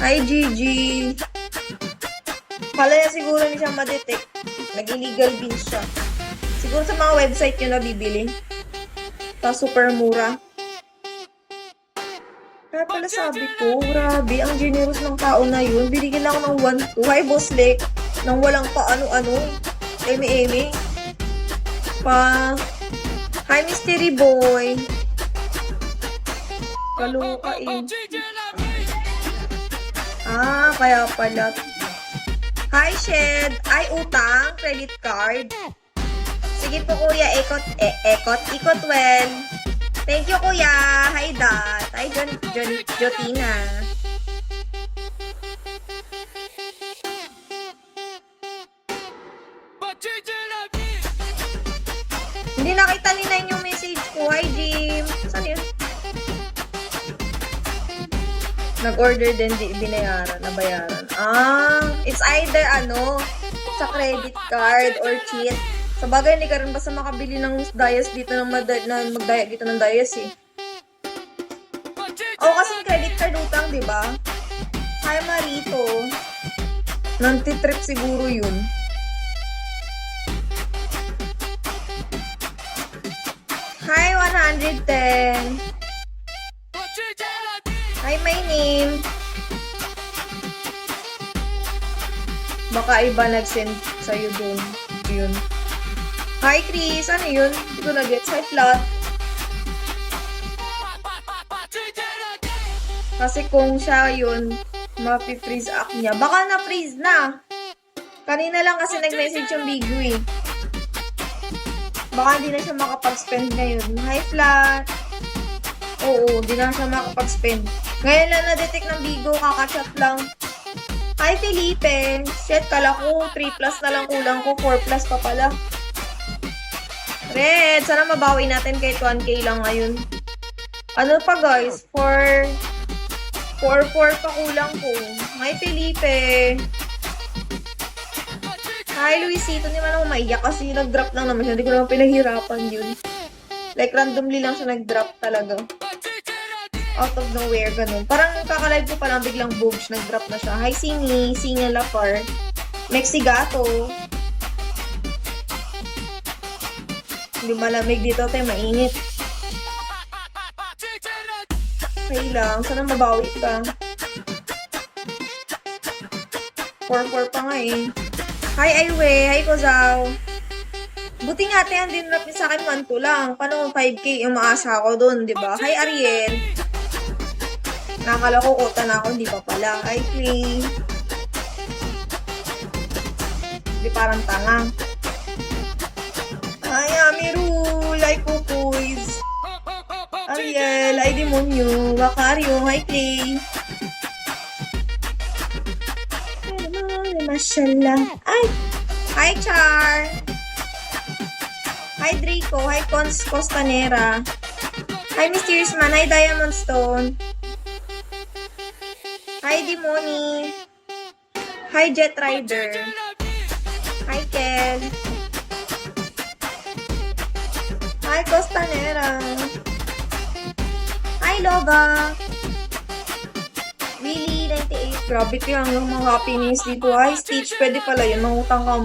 Hi, Gigi. Kala niya siguro hindi siya ma-detect. Nag-illegal bin siya. Siguro sa mga website yun nabibili. Tapos super mura. Kaya pala sabi ko, grabe, ang generous ng tao na yun. Binigyan ako ng 1-2. Hi, Boss Lek. Nang walang pa ano-ano. Eme-eme. Hi, Mystery Boy. Kaluka eh. Kaya pala. Hi, Shed. Ay, utang. Credit card. Sige po, kuya. Ikot well. Thank you, kuya. Hi, Dad. Hi, Jotina. Hindi nakita ni Nine yung message ko. Hi, Jim. Saan yun? Nag-order din, di binayaran, nabayaran. It's either sa credit card or cheat. Sa bagay, hindi ka rin basta makabili ng Dias dito magdaya dito ng Dias eh. Kasi credit card utang, di ba? Hi, Marito. Nanti-trip siguro yun. Hi, 110. Hi, my name. Baka iba nag-send sa'yo dun. Yun. Hi, Chris. Ano yun? Hindi ko na-get. Hi, Plot. Kasi kung siya yun, mapi-freeze act niya. Baka na-freeze na. Kanina lang kasi nag-message yung Bigo eh. Baka hindi na siya makapag-spend ngayon. Hi, Flat. Oo, hindi na siya makapag-spend. Ngayon lang na-detect ng Bigo, kakachat lang. Hi, Felipe. Shit, kala ko 3 plus na lang kulang ko. 4 plus pa pala. Red, sana mabawi natin kahit 1K lang ngayon. Ano pa guys? 4 pa kulang ko. Hi, Felipe. Hi, Luisito. Hindi man ako maiyak kasi nag-drop lang naman siya. Hindi ko naman pinahirapan yun. Like, randomly lang siya nag-drop talaga. Out of nowhere, ganun. Parang kakalive ko pa lang, biglang boogs, nag-drop na siya. Hi, Singy. Singy Lapar. Mexigato. Hindi malamig dito, tayo mainit. Okay lang. Sana mabawi ka. 4 pa nga eh. Hi, Aiwe. Hi, Kozao. Buti nga, tayo din rap sa akin 1-2 lang. Paano 5K yung maasa ako dun, di ba? Hi, Ariel. Nakakala ko kota na ako, hindi pa pala. Hi, Clay. Hindi parang tanga. Hi, Amiru. Hi, Kukuys. Ariel. Hi, Demonyo. Wakario. Hi, Clay. Mashallah. Ay! Hi, Char. Hi, Draco. Hi, Costanera. Hi, Mysterious Man. Hi, Diamond Stone. Hi, Demoni. Hi, Jet Rider. Hi, Kel. Hi, Costanera. Hi, Loga. Willie, 98. Grabe ko yung mga happiness dito. Hi, Stitch. Pwede pala yun. Mangutang ka mo.